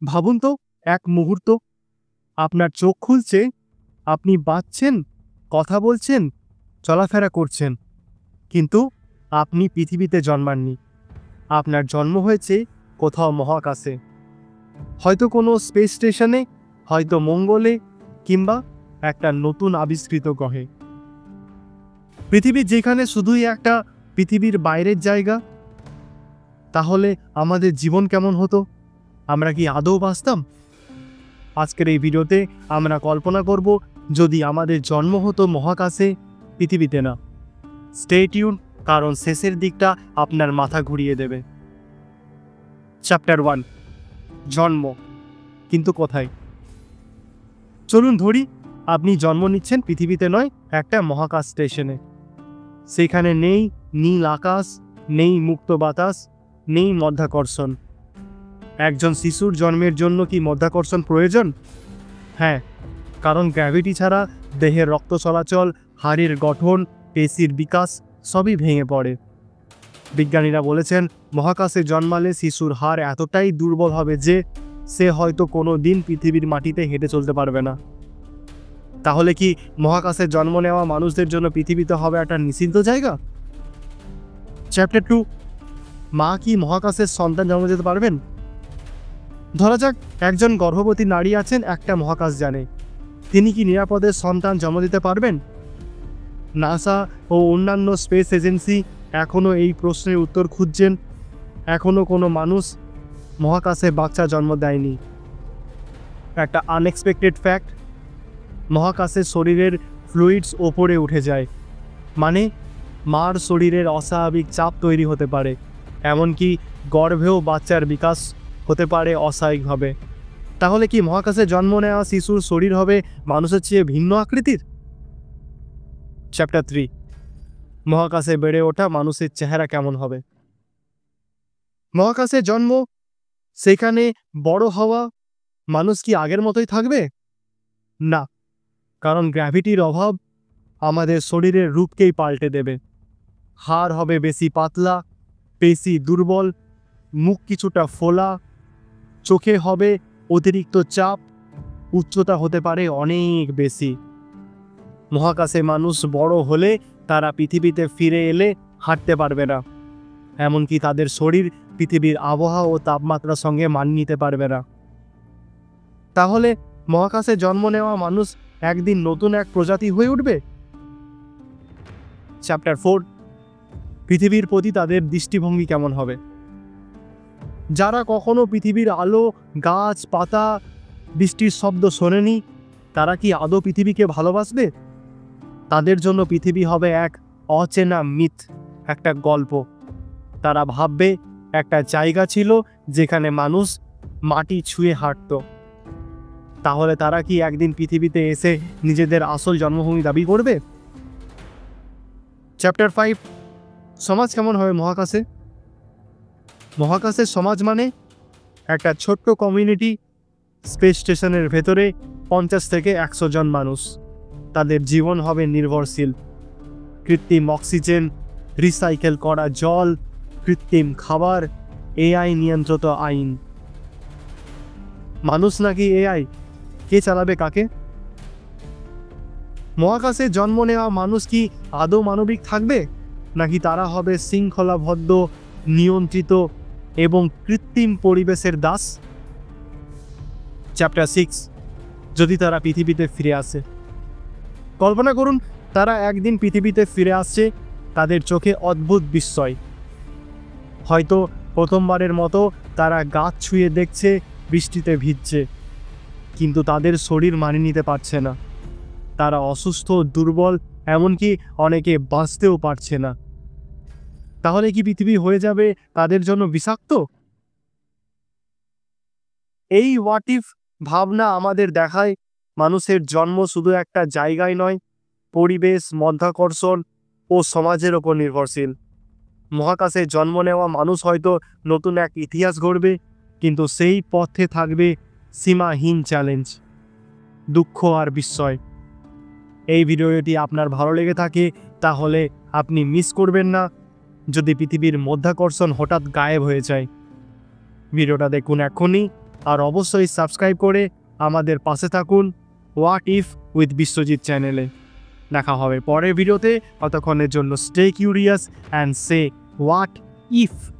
ভাবুন তো, এক মুহূর্ত আপনার চোখ খুলছে, আপনি বাঁচছেন, কথা বলছেন, চলাফেরা করছেন, কিন্তু আপনি পৃথিবীতে জন্মাননি। আপনার জন্ম হয়েছে কোথাও মহাকাশে, হয়তো কোনো স্পেস স্টেশনে, হয়তো মঙ্গলে, কিংবা একটা নতুন আবিষ্কৃত গ্রহে। পৃথিবী যেখানে শুধুই একটা পৃথিবীর বাইরের জায়গা। তাহলে আমাদের জীবন কেমন হতো? আমরা কি আদৌ বাঁচতাম? আজকের এই ভিডিওতে আমরা কল্পনা করব যদি আমাদের জন্ম হতো মহাকাশে, পৃথিবীতে না। স্টে টিউন, কারণ শেষের দিকটা আপনার মাথা ঘুরিয়ে দেবে। চ্যাপ্টার 1, জন্ম, কিন্তু কোথায়? চলুন ধরি, আপনি জন্ম নিচ্ছেন পৃথিবীতে নয়, একটা মহাকাশ স্টেশনে। সেখানে নেই নীল আকাশ, নেই মুক্ত বাতাস, নেই মধ্যাকর্ষণ। একজন শিশুর জন্মের জন্য কি মধ্যাকর্ষণ প্রয়োজন? হ্যাঁ, কারণ গ্র্যাভিটি ছাড়া দেহের রক্ত চলাচল, হাড়ের গঠন, পেশির বিকাশ সবই ভেঙে পড়ে। বিজ্ঞানীরা বলেছেন, মহাকাশে জন্মালে শিশুর হাড় এতটাই দুর্বল হবে যে সে হয়তো কোনো দিন পৃথিবীর মাটিতে হেঁটে চলতে পারবে না। তাহলে কি মহাকাশে জন্ম নেওয়া মানুষদের জন্য পৃথিবীতে হবে একটা নিষিদ্ধ জায়গা? চ্যাপ্টার 2, মা কি মহাকাশের সন্তান জন্ম দিতে পারবেন? ধরা যাক একজন গর্ভবতী নারী আছেন একটা মহাকাশযানে। তিনি কি নিরাপদে সন্তান জন্ম দিতে পারবেন? নাসা ও অন্যান্য স্পেস এজেন্সি এখনও এই প্রশ্নের উত্তর খুঁজছেন। এখনও কোনো মানুষ মহাকাশে বাচ্চা জন্ম দেয়নি। একটা আনএক্সপেক্টেড ফ্যাক্ট, মহাকাশে শরীরের ফ্লুইডস ওপরে উঠে যায়, মানে মার শরীরের অস্বাভাবিক চাপ তৈরি হতে পারে, এমনকি গর্ভেও বাচ্চার বিকাশ হতে পারে অস্বাভাবিকভাবে। তাহলে কি মহাকাশে জন্ম নেওয়া শিশুর শরীর হবে মানুষের চেয়ে ভিন্ন আকৃতির? চ্যাপ্টার 3, মহাকাশে বেড়ে ওঠা মানুষের চেহারা কেমন হবে? মহাকাশে জন্ম, সেখানে বড় হওয়া, মানুষ কি আগের মতোই থাকবে? না, কারণ গ্র্যাভিটির অভাব আমাদের শরীরের রূপকেই পাল্টে দেবে। হাড় হবে বেশি পাতলা, পেশি দুর্বল, মুখ কিছুটা ফোলা, চোখে হবে অতিরিক্ত চাপ, উচ্চতা হতে পারে অনেক বেশি। মহাকাশে মানুষ বড় হলে তারা পৃথিবীতে ফিরে এলে হাঁটতে পারবে না, এমনকি তাদের শরীর পৃথিবীর আবহাওয়া ও তাপমাত্রার সঙ্গে মানিয়ে নিতে পারবে না। তাহলে মহাকাশে জন্ম নেওয়া মানুষ একদিন নতুন এক প্রজাতি হয়ে উঠবে। চ্যাপ্টার 4, পৃথিবীর প্রতি তাদের দৃষ্টিভঙ্গি কেমন হবে? যারা কখনো পৃথিবীর আলো, গাছ, পাতা, বৃষ্টির শব্দ শোনেনি, তারা কি আদৌ পৃথিবীকে ভালোবাসবে? তাদের জন্য পৃথিবী হবে এক অচেনা মিথ, একটা গল্প। তারা ভাববে একটা জায়গা ছিল যেখানে মানুষ মাটি ছুঁয়ে হাঁটত। তাহলে তারা কি একদিন পৃথিবীতে এসে নিজেদের আসল জন্মভূমি দাবি করবে? চ্যাপ্টার 5, সমাজ কেমন হবে মহাকাশে? মহাকাশের সমাজ মানে একটা ছোট্ট কমিউনিটি। স্পেস স্টেশনের ভেতরে 50 থেকে 100 জন মানুষ। তাদের জীবন হবে নির্ভরশীল। কৃত্রিম অক্সিজেন, রিসাইকেল করা জল, কৃত্রিম খাবার, এআই নিয়ন্ত্রিত আইন। মানুষ নাকি এআই, কে চালাবে কাকে? মহাকাশে জন্ম নেওয়া মানুষ কি আদৌ মানবিক থাকবে, নাকি তারা হবে শৃঙ্খলাবদ্ধ, নিয়ন্ত্রিত এবং কৃত্রিম পরিবেশের দাস? চ্যাপ্টার 6, যদি তারা পৃথিবীতে ফিরে আসে। কল্পনা করুন, তারা একদিন পৃথিবীতে ফিরে আসছে, তাদের চোখে অদ্ভুত বিস্ময়। হয়তো প্রথমবারের মতো তারা গাছ ছুঁয়ে দেখছে, বৃষ্টিতে ভিজছে, কিন্তু তাদের শরীর মানিয়ে নিতে পারছে না। তারা অসুস্থ, দুর্বল, এমনকি অনেকে বাঁচতেও পারছে না। তাহলে কি পৃথিবী হয়ে যাবে তাদের জন্য বিষাক্ত? এই হোয়াট ইফ ভাবনা আমাদের দেখায় মানুষের জন্ম শুধু একটা জায়গায় নয়, পরিবেশ, মধ্যাকর্ষণ ও সমাজের ওপর নির্ভরশীল। মহাকাশে জন্ম নেওয়া মানুষ হয়তো নতুন এক ইতিহাস গড়বে, কিন্তু সেই পথে থাকবে সীমাহীন চ্যালেঞ্জ, দুঃখ আর বিস্ময়। এই ভিডিওটি আপনার ভালো লেগে থাকে তাহলে আপনি মিস করবেন না যদি পৃথিবীর মধ্যাকর্ষণ হঠাৎ গায়েব হয়ে যায়। ভিডিওটা দেখুন এখনই, আর অবশ্যই সাবস্ক্রাইব করে আমাদের পাশে থাকুন হোয়াট ইফ উইথ বিশ্বজিৎ চ্যানেলে। দেখা হবে পরের ভিডিওতে। ততক্ষণের জন্য stay curious and say what if.